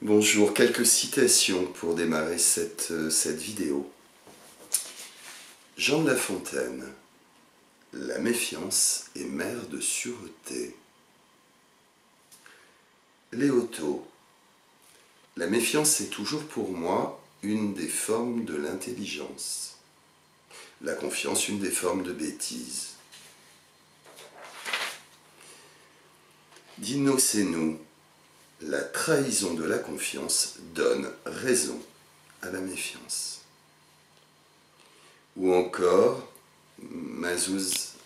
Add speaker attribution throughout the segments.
Speaker 1: Bonjour, quelques citations pour démarrer cette vidéo. Jean de La Fontaine, la méfiance est mère de sûreté. Léoto, la méfiance est toujours pour moi une des formes de l'intelligence. La confiance, une des formes de bêtise. Dino Sénou, la trahison de la confiance donne raison à la méfiance. Ou encore,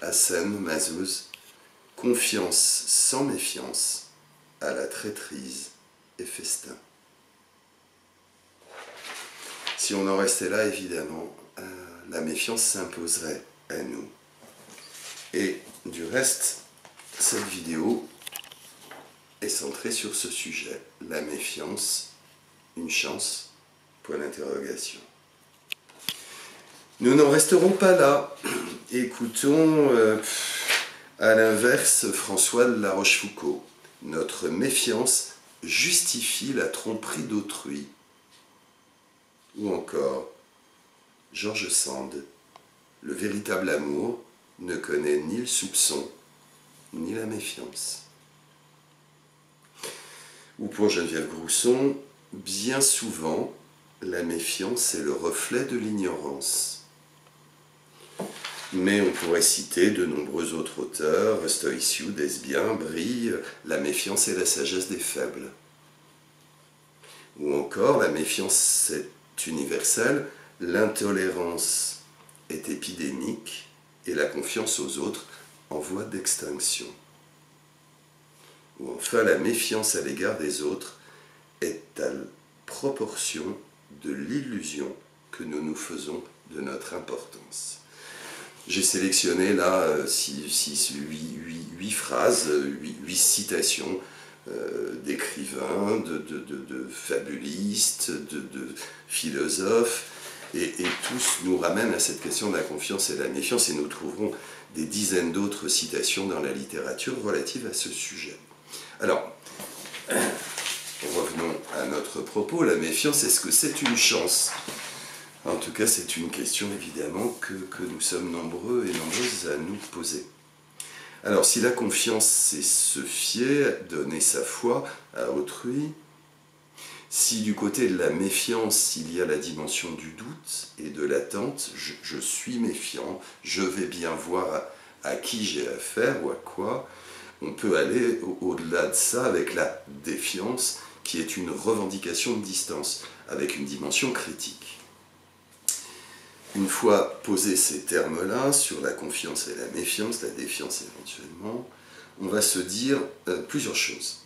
Speaker 1: Hassan Mazzouz, confiance sans méfiance à la traîtrise et festin. Si on en restait là, évidemment, la méfiance s'imposerait à nous. Et du reste, cette vidéo est centrée sur ce sujet. La méfiance, une chance, point d'interrogation. Nous n'en resterons pas là. Écoutons à l'inverse François de La Rochefoucauld. Notre méfiance justifie la tromperie d'autrui. Ou encore George Sand. Le véritable amour ne connaît ni le soupçon ni la méfiance. Ou pour Geneviève Grousson, bien souvent, la méfiance est le reflet de l'ignorance. Mais on pourrait citer de nombreux autres auteurs, Stoïciou, Desbien, Brie, la méfiance est la sagesse des faibles. Ou encore, la méfiance est universelle, l'intolérance est épidémique et la confiance aux autres en voie d'extinction. Ou enfin, la méfiance à l'égard des autres est à proportion de l'illusion que nous nous faisons de notre importance. J'ai sélectionné là 8 phrases, 8 citations d'écrivains, de fabulistes, de philosophes, et tous nous ramènent à cette question de la confiance et de la méfiance, et nous trouverons des dizaines d'autres citations dans la littérature relatives à ce sujet. Alors, revenons à notre propos. La méfiance, est-ce que c'est une chance ? En tout cas, c'est une question évidemment que nous sommes nombreux et nombreuses à nous poser. Alors, si la confiance, c'est se fier, donner sa foi à autrui, si du côté de la méfiance, il y a la dimension du doute et de l'attente, je suis méfiant, je vais bien voir à qui j'ai affaire ou à quoi, on peut aller au-delà de ça avec la défiance, qui est une revendication de distance, avec une dimension critique. Une fois posés ces termes-là, sur la confiance et la méfiance, la défiance éventuellement, on va se dire plusieurs choses.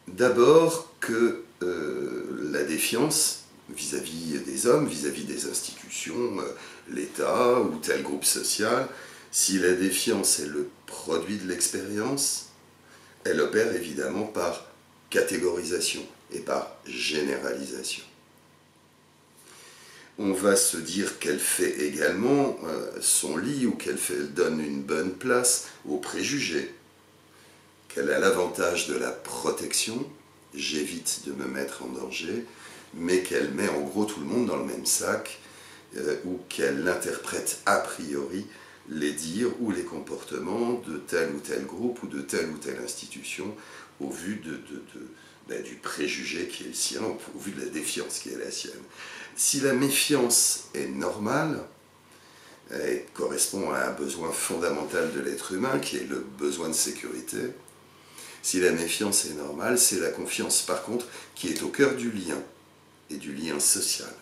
Speaker 1: D'abord que la défiance vis-à-vis des hommes, vis-à-vis des institutions, l'État ou tel groupe social, si la défiance est le produit de l'expérience, elle opère évidemment par catégorisation et par généralisation. On va se dire qu'elle fait également son lit ou qu'elle donne une bonne place aux préjugés, qu'elle a l'avantage de la protection, j'évite de me mettre en danger, mais qu'elle met en gros tout le monde dans le même sac, ou qu'elle interprète a priori les dires ou les comportements de tel ou tel groupe ou de telle ou telle institution au vu du préjugé qui est le sien, au vu de la défiance qui est la sienne. Si la méfiance est normale, elle correspond à un besoin fondamental de l'être humain qui est le besoin de sécurité. Si la méfiance est normale, c'est la confiance par contre qui est au cœur du lien et du lien social,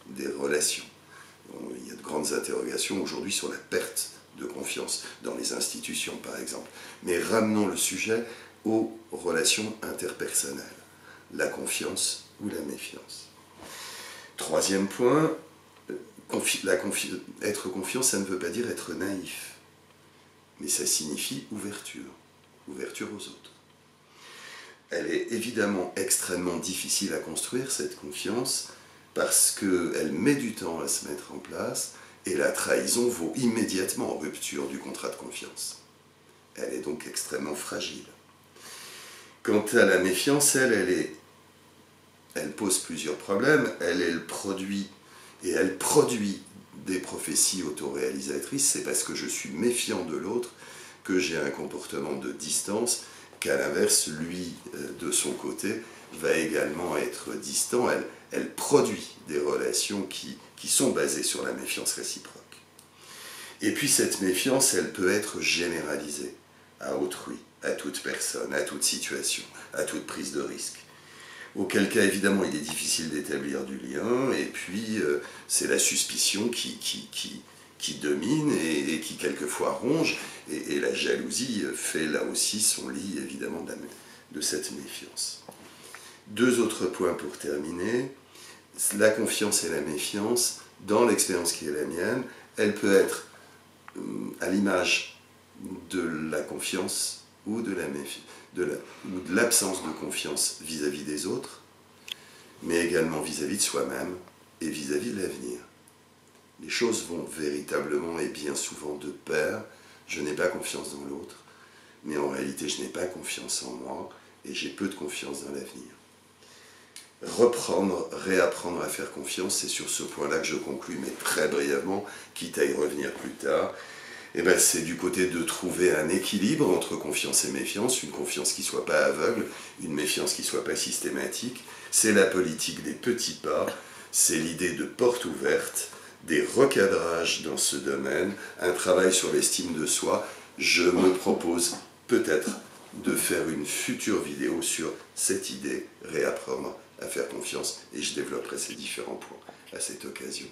Speaker 1: des relations. Il y a de grandes interrogations aujourd'hui sur la perte de confiance dans les institutions, par exemple. Mais ramenons le sujet aux relations interpersonnelles, la confiance ou la méfiance. Troisième point, être confiant, ça ne veut pas dire être naïf, mais ça signifie ouverture, ouverture aux autres. Elle est évidemment extrêmement difficile à construire, cette confiance, parce qu'elle met du temps à se mettre en place, et la trahison vaut immédiatement rupture du contrat de confiance. Elle est donc extrêmement fragile. Quant à la méfiance, elle est elle pose plusieurs problèmes. Elle est le produit, et elle produit des prophéties autoréalisatrices. C'est parce que je suis méfiant de l'autre que j'ai un comportement de distance, qu'à l'inverse, lui, de son côté, va également être distant. Elle produit des relations qui sont basées sur la méfiance réciproque. Et puis cette méfiance, elle peut être généralisée à autrui, à toute personne, à toute situation, à toute prise de risque. Auquel cas, évidemment, il est difficile d'établir du lien, et puis c'est la suspicion qui domine et qui quelquefois ronge, et la jalousie fait là aussi son lit, évidemment, de cette méfiance. Deux autres points pour terminer. La confiance et la méfiance, dans l'expérience qui est la mienne, elle peut être à l'image de la confiance ou de l'absence de confiance vis-à-vis des autres, mais également vis-à-vis de soi-même et vis-à-vis de l'avenir. Les choses vont véritablement et bien souvent de pair. Je n'ai pas confiance dans l'autre, mais en réalité je n'ai pas confiance en moi et j'ai peu de confiance dans l'avenir. Réapprendre à faire confiance, c'est sur ce point-là que je conclus, mais très brièvement, quitte à y revenir plus tard. Et ben, c'est du côté de trouver un équilibre entre confiance et méfiance, une confiance qui ne soit pas aveugle, une méfiance qui ne soit pas systématique. C'est la politique des petits pas, c'est l'idée de porte ouverte, des recadrages dans ce domaine, un travail sur l'estime de soi. Je me propose peut-être de faire une future vidéo sur cette idée, réapprendre à faire confiance, et je développerai ces différents points à cette occasion.